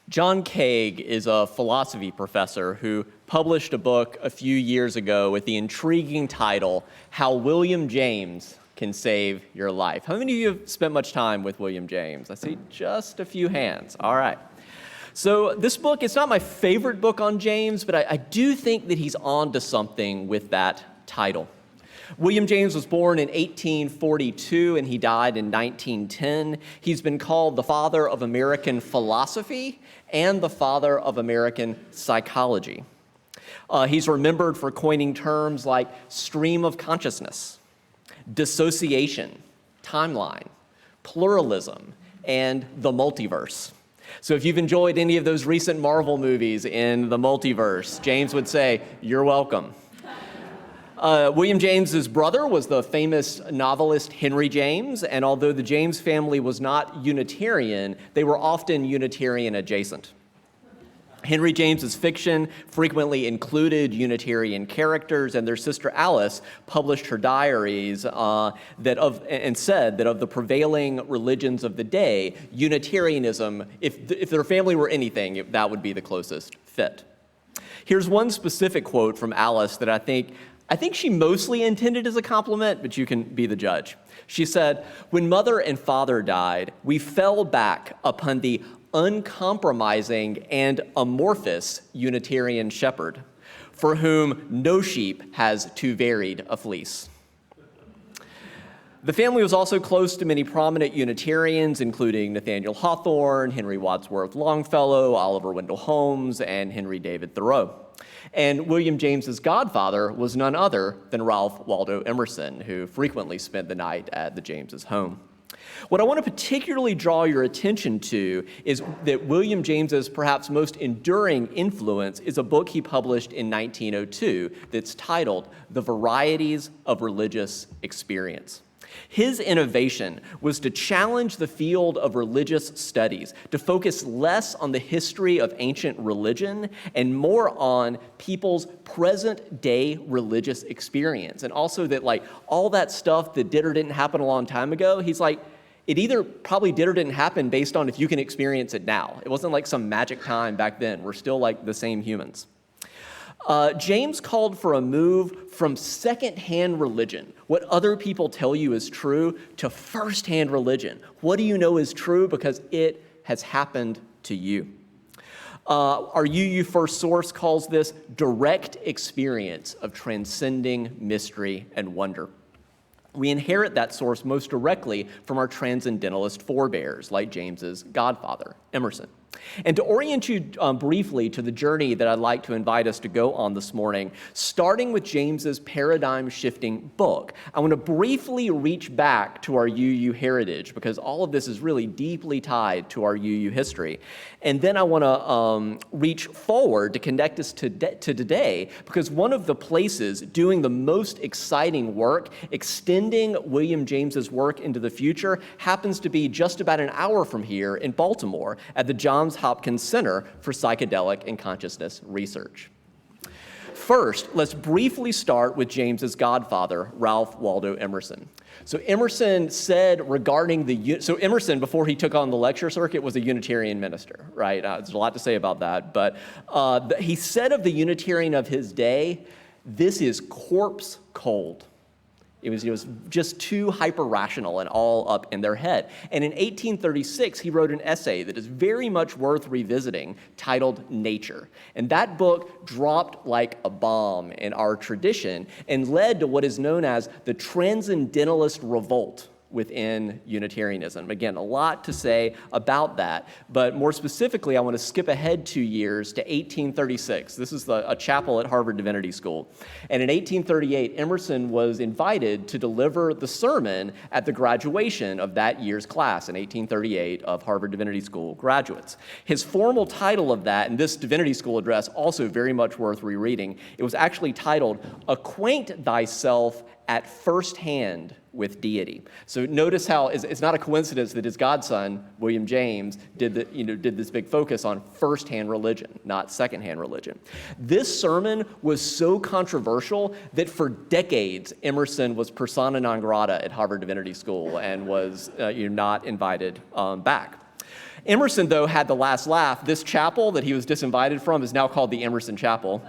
John Gregg is a philosophy professor who published a book a few years ago with the intriguing title, How William James Can Save Your Life. How many of you have spent much time with William James? I see just a few hands. All right. So this book, it's not my favorite book on James, but I do think that he's on to something with that title. William James was born in 1842 and he died in 1910. He's been called the father of American philosophy and the father of American psychology. He's remembered for coining terms like stream of consciousness, dissociation, timeline, pluralism, and the multiverse. So if you've enjoyed any of those recent Marvel movies in the multiverse, James would say, "You're welcome." William James's brother was the famous novelist Henry James, and although the James family was not Unitarian, they were often Unitarian adjacent. Henry James's fiction frequently included Unitarian characters, and their sister Alice published her diaries and said that of the prevailing religions of the day, Unitarianism, if their family were anything, that would be the closest fit. Here's one specific quote from Alice that I think she mostly intended as a compliment, but you can be the judge. She said, "When mother and father died, we fell back upon the uncompromising and amorphous Unitarian shepherd, for whom no sheep has too varied a fleece." The family was also close to many prominent Unitarians, including Nathaniel Hawthorne, Henry Wadsworth Longfellow, Oliver Wendell Holmes, and Henry David Thoreau. And William James's godfather was none other than Ralph Waldo Emerson, who frequently spent the night at the Jameses' home. What I want to particularly draw your attention to is that William James's perhaps most enduring influence is a book he published in 1902 that's titled The Varieties of Religious Experience. His innovation was to challenge the field of religious studies, to focus less on the history of ancient religion and more on people's present-day religious experience. And also that, all that stuff that did or didn't happen a long time ago, he's like, it either probably did or didn't happen based on if you can experience it now. It wasn't like some magic time back then. We're still the same humans. James called for a move from second-hand religion, what other people tell you is true, to first-hand religion. What do you know is true because it has happened to you? Our UU First Source calls this direct experience of transcending mystery and wonder. We inherit that source most directly from our transcendentalist forebears, like James's godfather, Emerson. And to orient you briefly to the journey that I'd like to invite us to go on this morning, starting with James's paradigm-shifting book, I want to briefly reach back to our UU heritage because all of this is really deeply tied to our UU history. And then I want to reach forward to connect us to today because one of the places doing the most exciting work, extending William James's work into the future, happens to be just about an hour from here in Baltimore at the Johns Hopkins Center for Psychedelic and Consciousness Research. First, let's briefly start with James's godfather, Ralph Waldo Emerson. So Emerson said so Emerson, before he took on the lecture circuit, was a Unitarian minister, right? There's a lot to say about that, but he said of the Unitarian of his day, "This is corpse cold." It was just too hyper-rational and all up in their head. And in 1836, he wrote an essay that is very much worth revisiting titled Nature. And that book dropped like a bomb in our tradition and led to what is known as the Transcendentalist Revolt within Unitarianism. Again, a lot to say about that, but more specifically, I want to skip ahead 2 years to 1836. This is a chapel at Harvard Divinity School. And in 1838, Emerson was invited to deliver the sermon at the graduation of that year's class in 1838 of Harvard Divinity School graduates. His formal title of that, and this Divinity School address also very much worth rereading, it was actually titled, "Acquaint Thyself at First Hand with Deity." So notice how it's not a coincidence that his godson, William James, did this big focus on first-hand religion, not second-hand religion. This sermon was so controversial that for decades, Emerson was persona non grata at Harvard Divinity School and was not invited back. Emerson, though, had the last laugh. This chapel that he was disinvited from is now called the Emerson Chapel.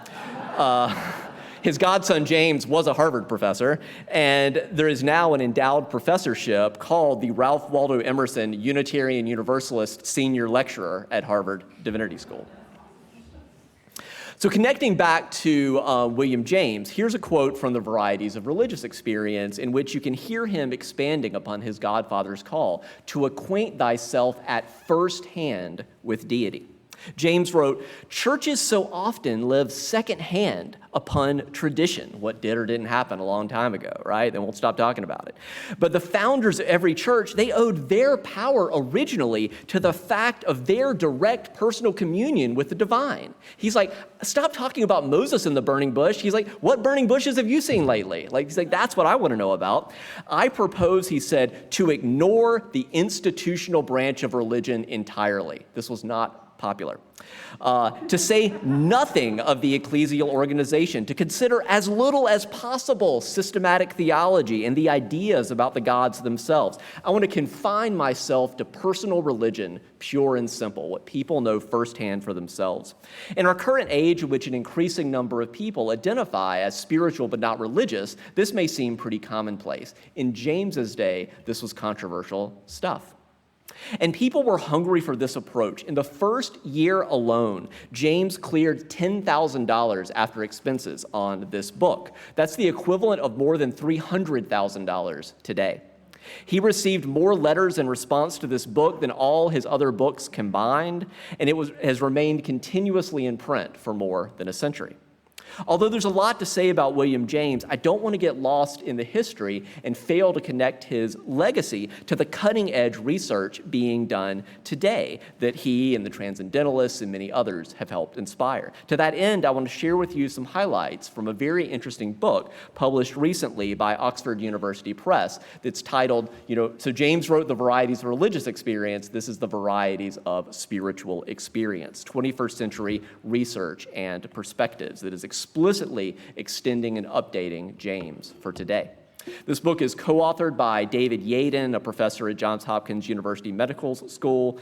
His godson, James, was a Harvard professor, and there is now an endowed professorship called the Ralph Waldo Emerson Unitarian Universalist Senior Lecturer at Harvard Divinity School. So connecting back to William James, here's a quote from the Varieties of Religious Experience in which you can hear him expanding upon his godfather's call to acquaint thyself at first hand with deity. James wrote, "Churches so often live secondhand upon tradition," what did or didn't happen a long time ago, right? They won't stop talking about it. "But the founders of every church, they owed their power originally to the fact of their direct personal communion with the divine." He's like, stop talking about Moses in the burning bush. He's like, what burning bushes have you seen lately? He's like, that's what I want to know about. "I propose," he said, "to ignore the institutional branch of religion entirely." This was not popular. "To say nothing of the ecclesial organization, to consider as little as possible systematic theology and the ideas about the gods themselves. I want to confine myself to personal religion, pure and simple, what people know firsthand for themselves." In our current age, in which an increasing number of people identify as spiritual but not religious, this may seem pretty commonplace. In James's day, this was controversial stuff. And people were hungry for this approach. In the first year alone, James cleared $10,000 after expenses on this book. That's the equivalent of more than $300,000 today. He received more letters in response to this book than all his other books combined, and has remained continuously in print for more than a century. Although there's a lot to say about William James, I don't want to get lost in the history and fail to connect his legacy to the cutting-edge research being done today that he and the Transcendentalists and many others have helped inspire. To that end, I want to share with you some highlights from a very interesting book published recently by Oxford University Press that's titled, so James wrote The Varieties of Religious Experience. This is The Varieties of Spiritual Experience, 21st Century Research and Perspectives, that is explicitly extending and updating James for today. This book is co-authored by David Yaden, a professor at Johns Hopkins University Medical School,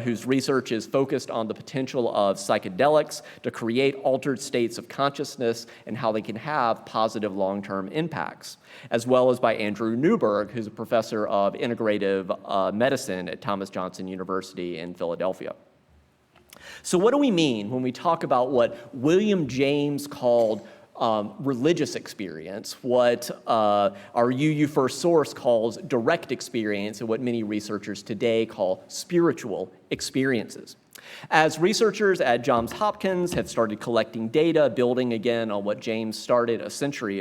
whose research is focused on the potential of psychedelics to create altered states of consciousness and how they can have positive long-term impacts, as well as by Andrew Newberg, who's a professor of integrative medicine at Thomas Johnson University in Philadelphia. So what do we mean when we talk about what William James called religious experience, what our UU First Source calls direct experience, and what many researchers today call spiritual experiences? As researchers at Johns Hopkins have started collecting data, building again on what James started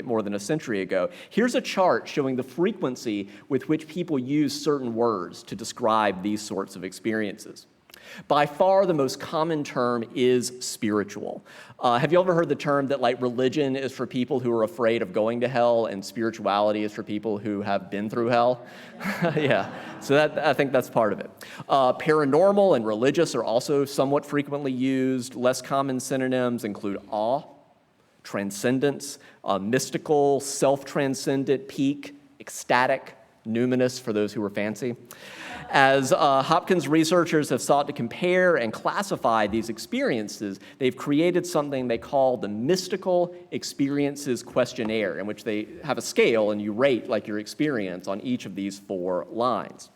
more than a century ago, here's a chart showing the frequency with which people use certain words to describe these sorts of experiences. By far, the most common term is spiritual. Have you ever heard the term that religion is for people who are afraid of going to hell and spirituality is for people who have been through hell? Yeah, so I think that's part of it. Paranormal and religious are also somewhat frequently used. Less common synonyms include awe, transcendence, mystical, self-transcendent, peak, ecstatic, numinous for those who are fancy. As Hopkins researchers have sought to compare and classify these experiences, they've created something they call the Mystical Experiences Questionnaire, in which they have a scale and you rate your experience on each of these 4 lines.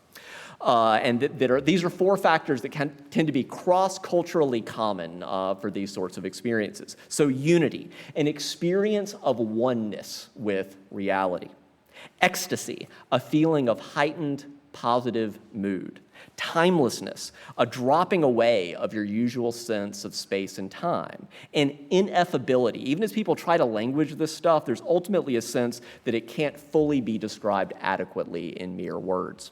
These are 4 factors that tend to be cross-culturally common for these sorts of experiences. So unity, an experience of oneness with reality. Ecstasy, a feeling of heightened positive mood. Timelessness, a dropping away of your usual sense of space and time. And ineffability, even as people try to language this stuff, there's ultimately a sense that it can't fully be described adequately in mere words.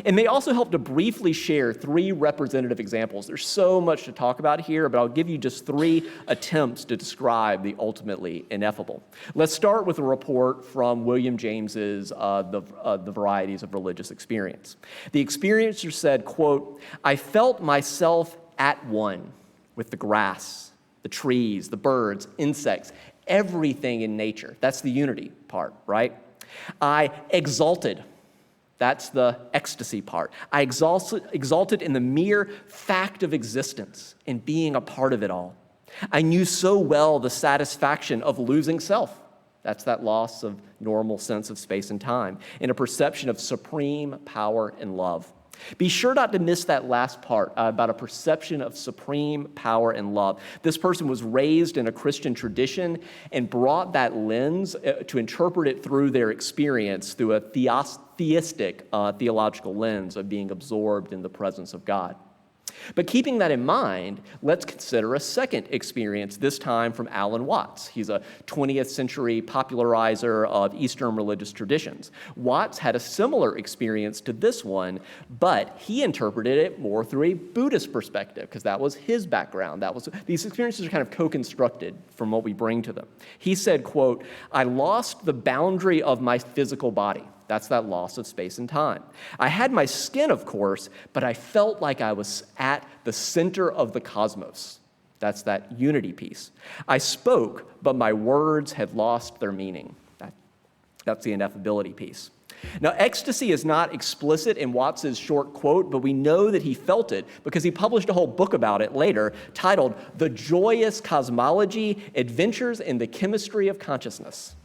It may also help to briefly share 3 representative examples. There's so much to talk about here, but I'll give you just 3 attempts to describe the ultimately ineffable. Let's start with a report from William James's The Varieties of Religious Experience. The experiencer said, quote, "I felt myself at one with the grass, the trees, the birds, insects, everything in nature." That's the unity part, right? "I exulted That's the ecstasy part. I exalted in the mere fact of existence and being a part of it all. I knew so well the satisfaction of losing self. That's that loss of normal sense of space and time, and a perception of supreme power and love. Be sure not to miss that last part about a perception of supreme power and love. This person was raised in a Christian tradition and brought that lens to interpret it through their experience through a theistic theological lens of being absorbed in the presence of God. But keeping that in mind, let's consider a second experience, this time from Alan Watts. He's a 20th century popularizer of Eastern religious traditions. Watts had a similar experience to this one, but he interpreted it more through a Buddhist perspective, because that was his background. These experiences are kind of co-constructed from what we bring to them. He said, quote, "I lost the boundary of my physical body." That's that loss of space and time. "I had my skin, of course, but I felt like I was at the center of the cosmos." That's that unity piece. "I spoke, but my words had lost their meaning." That's the ineffability piece. Now, ecstasy is not explicit in Watts's short quote, but we know that he felt it because he published a whole book about it later titled "The Joyous Cosmology: Adventures in the Chemistry of Consciousness."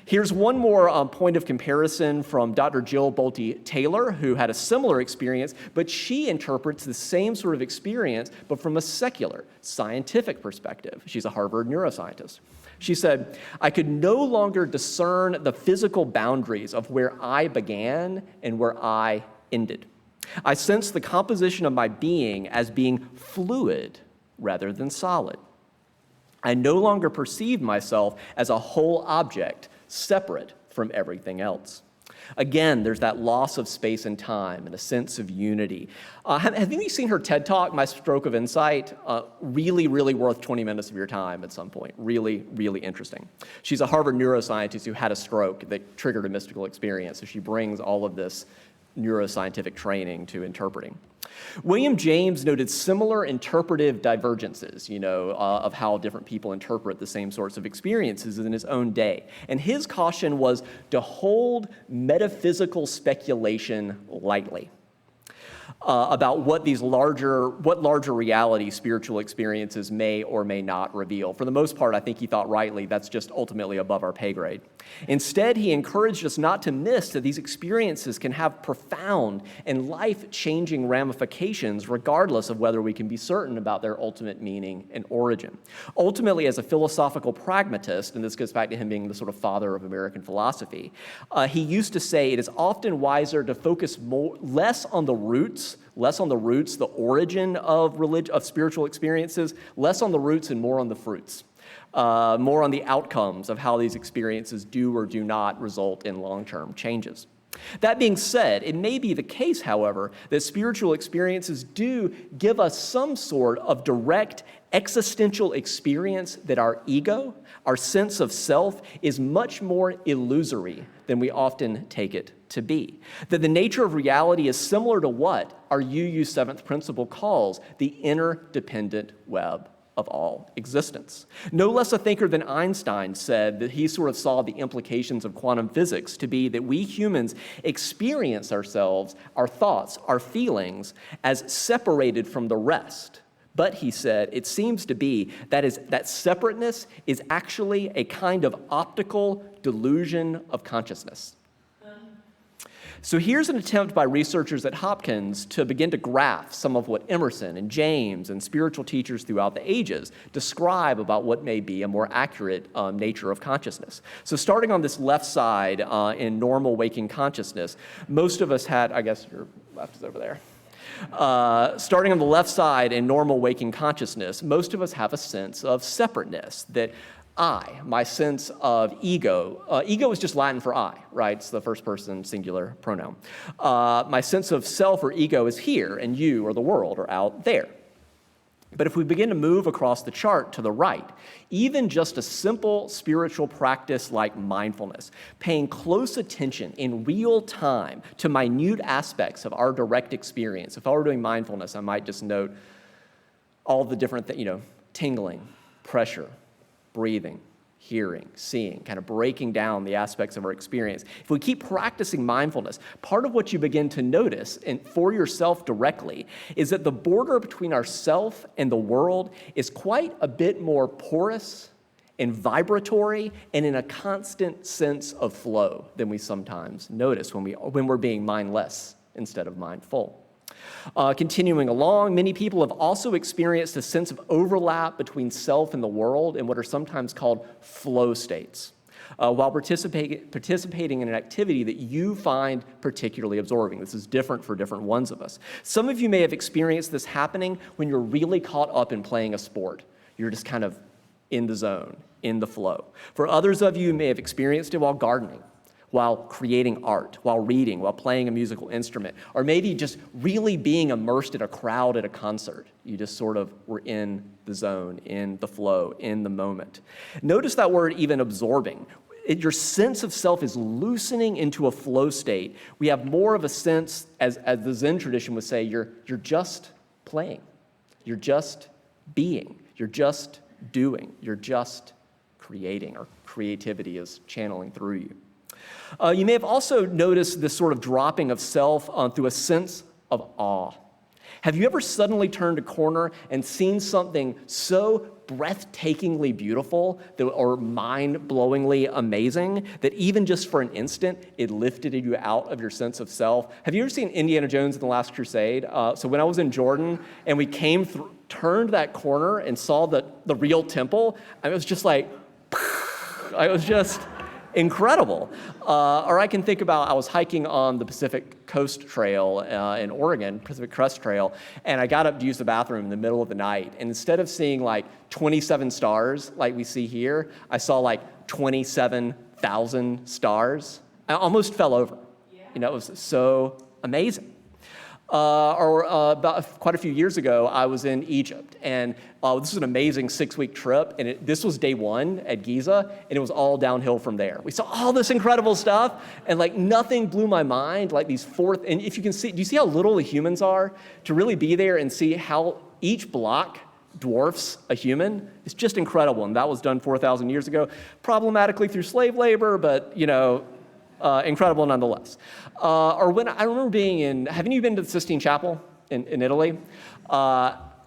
Here's one more point of comparison from Dr. Jill Bolte Taylor, who had a similar experience, but she interprets the same sort of experience, but from a secular, scientific perspective. She's a Harvard neuroscientist. She said, "I could no longer discern the physical boundaries of where I began and where I ended. I sensed the composition of my being as being fluid rather than solid. I no longer perceived myself as a whole object, separate from everything else." Again, there's that loss of space and time and a sense of unity. Have you seen her TED Talk, My Stroke of Insight? Really, really worth 20 minutes of your time at some point. Really, really interesting. She's a Harvard neuroscientist who had a stroke that triggered a mystical experience, so she brings all of this neuroscientific training to interpreting. William James noted similar interpretive divergences, of how different people interpret the same sorts of experiences in his own day. And his caution was to hold metaphysical speculation lightly about what larger reality spiritual experiences may or may not reveal. For the most part, I think he thought rightly, that's just ultimately above our pay grade. Instead, he encouraged us not to miss that these experiences can have profound and life-changing ramifications regardless of whether we can be certain about their ultimate meaning and origin. Ultimately, as a philosophical pragmatist, and this goes back to him being the sort of father of American philosophy, he used to say it is often wiser to focus less on the roots, the origin of spiritual experiences, less on the roots and more on the fruits. More on the outcomes of how these experiences do or do not result in long-term changes. That being said, it may be the case, however, that spiritual experiences do give us some sort of direct existential experience that our ego, our sense of self, is much more illusory than we often take it to be. That the nature of reality is similar to what our UU seventh principle calls the interdependent web of all existence. No less a thinker than Einstein said that he sort of saw the implications of quantum physics to be that we humans experience ourselves, our thoughts, our feelings as separated from the rest. But he said, it seems to be that separateness is actually a kind of optical delusion of consciousness. So here's an attempt by researchers at Hopkins to begin to graph some of what Emerson and James and spiritual teachers throughout the ages describe about what may be a more accurate nature of consciousness. So starting on this left side in normal waking consciousness, most of us had, I guess your left is over there. Starting on the left side in normal waking consciousness, most of us have a sense of separateness, that my sense of ego. Ego is just Latin for I, right? It's the first person singular pronoun. My sense of self or ego is here, and you or the world are out there. But if we begin to move across the chart to the right, even just a simple spiritual practice like mindfulness, paying close attention in real time to minute aspects of our direct experience. If I were doing mindfulness, I might just note all the different things, tingling, pressure, breathing, hearing, seeing, kind of breaking down the aspects of our experience. If we keep practicing mindfulness, part of what you begin to notice, and for yourself directly, is that the border between ourself and the world is quite a bit more porous and vibratory and in a constant sense of flow than we sometimes notice when we're being mindless instead of mindful. Continuing along, many people have also experienced a sense of overlap between self and the world in what are sometimes called flow states, while participating in an activity that you find particularly absorbing. This is different for different ones of us. Some of you may have experienced this happening when you're really caught up in playing a sport. You're just kind of in the zone, in the flow. For others of you may have experienced it while gardening, while creating art, while reading, while playing a musical instrument, or maybe just really being immersed in a crowd at a concert. You just sort of were in the zone, in the flow, in the moment. Notice that word even absorbing. Your sense of self is loosening into a flow state. We have more of a sense, as the Zen tradition would say, you're just playing. You're just being. You're just doing. You're just creating, or creativity is channeling through you. You may have also noticed this sort of dropping of self through a sense of awe. Have you ever suddenly turned a corner and seen something so breathtakingly beautiful or mind-blowingly amazing that even just for an instant, it lifted you out of your sense of self? Have you ever seen Indiana Jones and the Last Crusade? So when I was in Jordan and we turned that corner and saw the real temple, I was just like, it was just incredible. Or I can think about, I was hiking on the Pacific Coast Trail in Oregon, Pacific Crest Trail, and I got up to use the bathroom in the middle of the night. And instead of seeing like 27 stars like we see here, I saw like 27,000 stars. I almost fell over. You know, it was so amazing. About quite a few years ago, I was in Egypt, and this was an amazing 6-week trip, and this was day one at Giza, and it was all downhill from there. We saw all this incredible stuff, and like nothing blew my mind, like and if you can see, do you see how little the humans are? To really be there and see how each block dwarfs a human, it's just incredible, and that was done 4,000 years ago, problematically through slave labor, but you know, incredible nonetheless. Or when I remember haven't you been to the Sistine Chapel in Italy?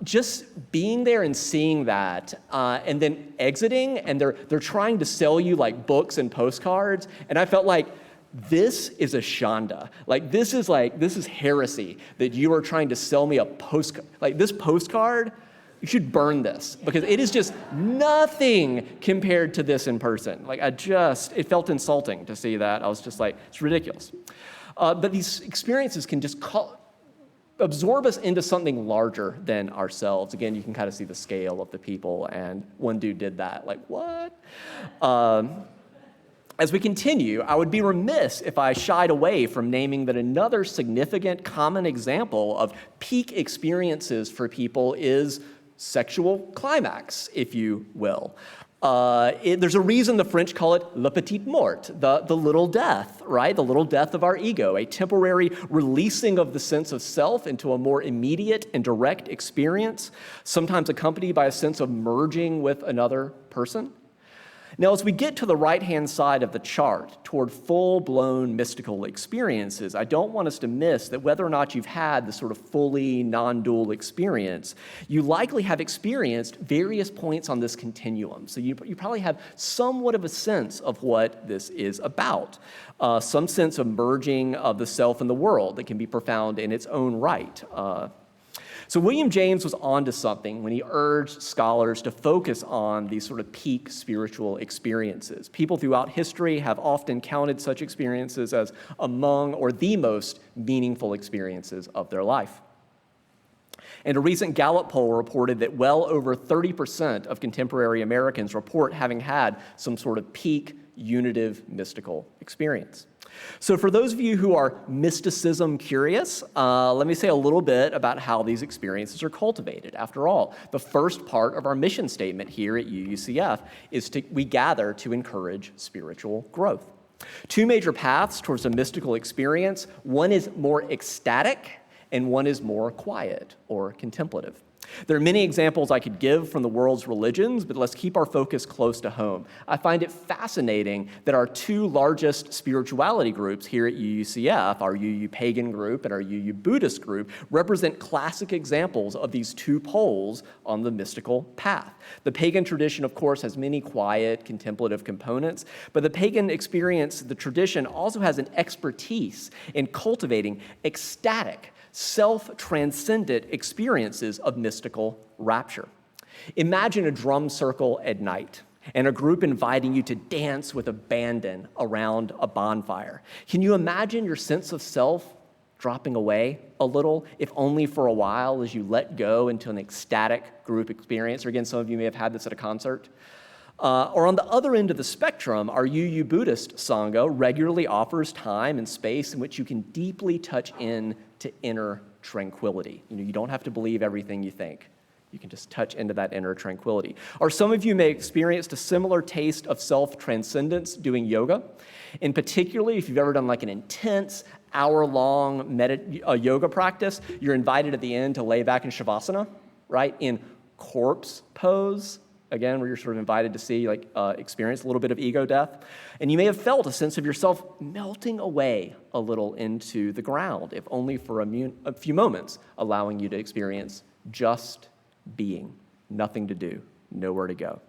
Just being there and seeing that, and then exiting, and they're trying to sell you like books and postcards, and I felt like, this is a shanda. This is heresy that you are trying to sell me a postcard. Like this postcard, you should burn this because it is just nothing compared to this in person. It felt insulting to see that. I was just like, it's ridiculous. But these experiences can just absorb us into something larger than ourselves. Again, you can kind of see the scale of the people, and one dude did that. Like, what? As we continue, I would be remiss if I shied away from naming that another significant common example of peak experiences for people is sexual climax, if you will. There's a reason the French call it le petit mort, the little death, right? The little death of our ego, a temporary releasing of the sense of self into a more immediate and direct experience, sometimes accompanied by a sense of merging with another person. Now, as we get to the right-hand side of the chart toward full-blown mystical experiences, I don't want us to miss that whether or not you've had the sort of fully non-dual experience, you likely have experienced various points on this continuum. So you probably have somewhat of a sense of what this is about, some sense of merging of the self and the world that can be profound in its own right. So William James was onto something when he urged scholars to focus on these sort of peak spiritual experiences. People throughout history have often counted such experiences as among or the most meaningful experiences of their life. And a recent Gallup poll reported that well over 30% of contemporary Americans report having had some sort of peak unitive mystical experience. So for those of you who are mysticism curious, let me say a little bit about how these experiences are cultivated. After all, the first part of our mission statement here at UUCF is we gather to encourage spiritual growth. Two major paths towards a mystical experience. One is more ecstatic, and one is more quiet or contemplative. There are many examples I could give from the world's religions, but let's keep our focus close to home. I find it fascinating that our two largest spirituality groups here at UUCF, our UU Pagan group and our UU Buddhist group, represent classic examples of these two poles on the mystical path. The pagan tradition, of course, has many quiet, contemplative components, but the pagan experience, the tradition, also has an expertise in cultivating ecstatic, self-transcendent experiences of mystical rapture. Imagine a drum circle at night and a group inviting you to dance with abandon around a bonfire. Can you imagine your sense of self dropping away a little, if only for a while, as you let go into an ecstatic group experience? Or again, some of you may have had this at a concert. Or on the other end of the spectrum, our UU Buddhist Sangha regularly offers time and space in which you can deeply touch in to inner tranquility. You don't have to believe everything you think. You can just touch into that inner tranquility. Or some of you may have experienced a similar taste of self-transcendence doing yoga. In particular, if you've ever done like an intense hour-long yoga practice, you're invited at the end to lay back in Shavasana, right, in corpse pose. Again, where you're sort of invited to see, experience a little bit of ego death. And you may have felt a sense of yourself melting away a little into the ground, if only for a few moments, allowing you to experience just being, nothing to do, nowhere to go.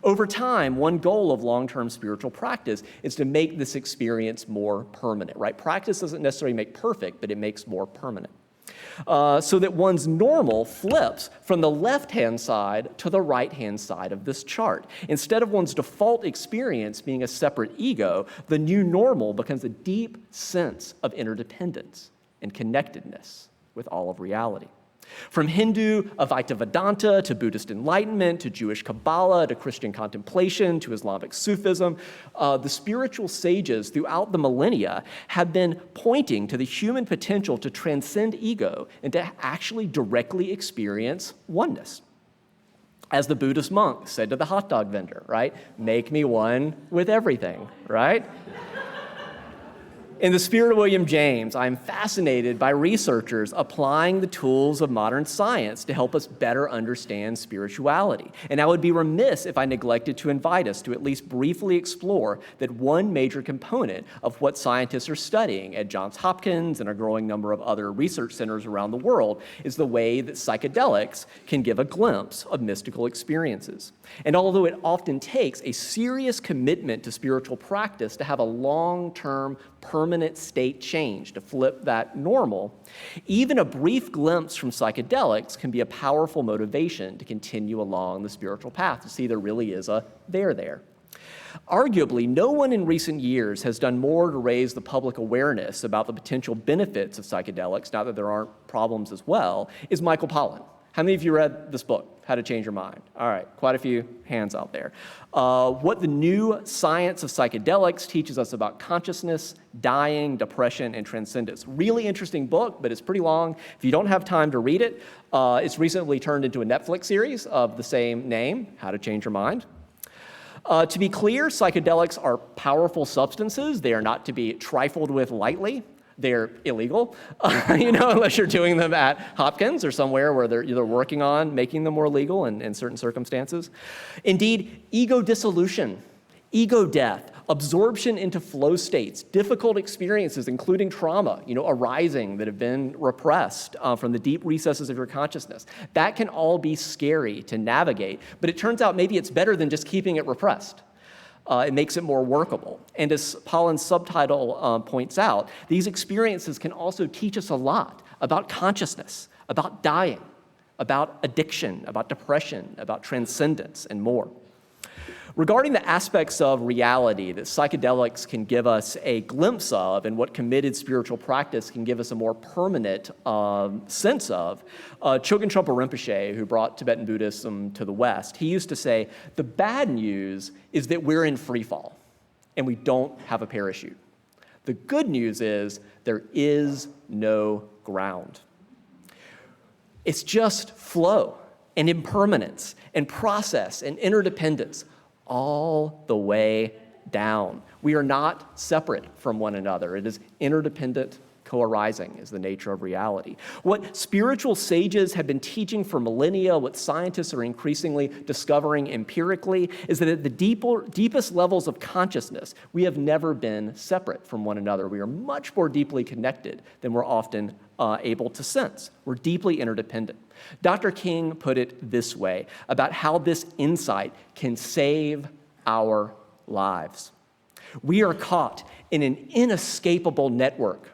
Over time, one goal of long-term spiritual practice is to make this experience more permanent, right? Practice doesn't necessarily make perfect, but it makes more permanent. So that one's normal flips from the left-hand side to the right-hand side of this chart. Instead of one's default experience being a separate ego, the new normal becomes a deep sense of interdependence and connectedness with all of reality. From Hindu Advaita Vedanta to Buddhist enlightenment to Jewish Kabbalah to Christian contemplation to Islamic Sufism, the spiritual sages throughout the millennia have been pointing to the human potential to transcend ego and to actually directly experience oneness. As the Buddhist monk said to the hot dog vendor, right? Make me one with everything, right? In the spirit of William James, I'm fascinated by researchers applying the tools of modern science to help us better understand spirituality. And I would be remiss if I neglected to invite us to at least briefly explore that one major component of what scientists are studying at Johns Hopkins and a growing number of other research centers around the world is the way that psychedelics can give a glimpse of mystical experiences. And although it often takes a serious commitment to spiritual practice to have a long-term, permanent state change, to flip that normal, even a brief glimpse from psychedelics can be a powerful motivation to continue along the spiritual path, to see there really is a there. Arguably, no one in recent years has done more to raise the public awareness about the potential benefits of psychedelics, not that there aren't problems as well, is Michael Pollan. How many of you read this book, How to Change Your Mind? All right, quite a few hands out there. What the new science of psychedelics teaches us about consciousness, dying, depression, and transcendence. Really interesting book, but it's pretty long. If you don't have time to read it, it's recently turned into a Netflix series of the same name, How to Change Your Mind. To be clear, psychedelics are powerful substances. They are not to be trifled with lightly. They're illegal, unless you're doing them at Hopkins or somewhere where they're either working on making them more legal in certain circumstances. Indeed, ego dissolution, ego death, absorption into flow states, difficult experiences, including trauma, arising that have been repressed from the deep recesses of your consciousness. That can all be scary to navigate, but it turns out maybe it's better than just keeping it repressed. It makes it more workable. And as Pollan's subtitle points out, these experiences can also teach us a lot about consciousness, about dying, about addiction, about depression, about transcendence, and more. Regarding the aspects of reality that psychedelics can give us a glimpse of and what committed spiritual practice can give us a more permanent sense of, Chogyam Trungpa Rinpoche, who brought Tibetan Buddhism to the West, he used to say, the bad news is that we're in free fall and we don't have a parachute. The good news is there is no ground. It's just flow and impermanence and process and interdependence all the way down. We are not separate from one another. It is interdependent Co-arising is the nature of reality. What spiritual sages have been teaching for millennia, what scientists are increasingly discovering empirically, is that at the deepest levels of consciousness, we have never been separate from one another. We are much more deeply connected than we're often able to sense. We're deeply interdependent. Dr. King put it this way about how this insight can save our lives. We are caught in an inescapable network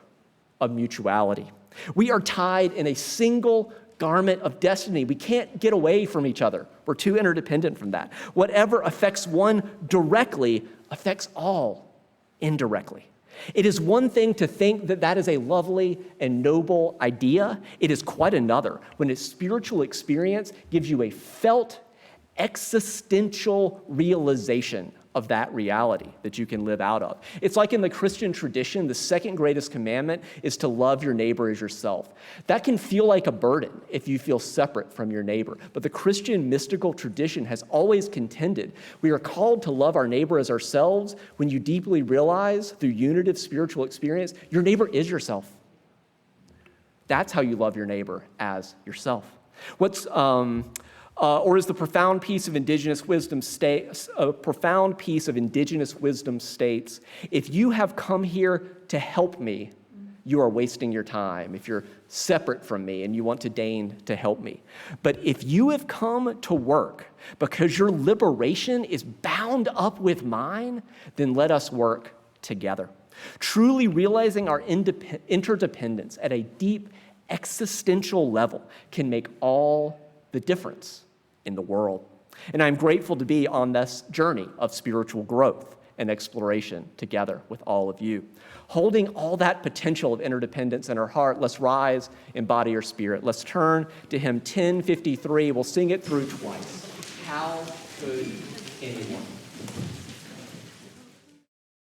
of mutuality. We are tied in a single garment of destiny. We can't get away from each other. We're too interdependent from that. Whatever affects one directly affects all indirectly. It is one thing to think that that is a lovely and noble idea. It is quite another when a spiritual experience gives you a felt existential realization of that reality that you can live out of. It's like in the Christian tradition, the second greatest commandment is to love your neighbor as yourself. That can feel like a burden if you feel separate from your neighbor. But the Christian mystical tradition has always contended we are called to love our neighbor as ourselves when you deeply realize through unitive spiritual experience, your neighbor is yourself. That's how you love your neighbor as yourself. Or as the profound piece of indigenous wisdom states, if you have come here to help me, you are wasting your time. If you're separate from me and you want to deign to help me. But if you have come to work because your liberation is bound up with mine, then let us work together. Truly realizing our interdependence at a deep existential level can make all the difference in the world. And I'm grateful to be on this journey of spiritual growth and exploration together with all of you. Holding all that potential of interdependence in our heart, let's rise in body or spirit. Let's turn to hymn 1053. We'll sing it through twice. How could anyone?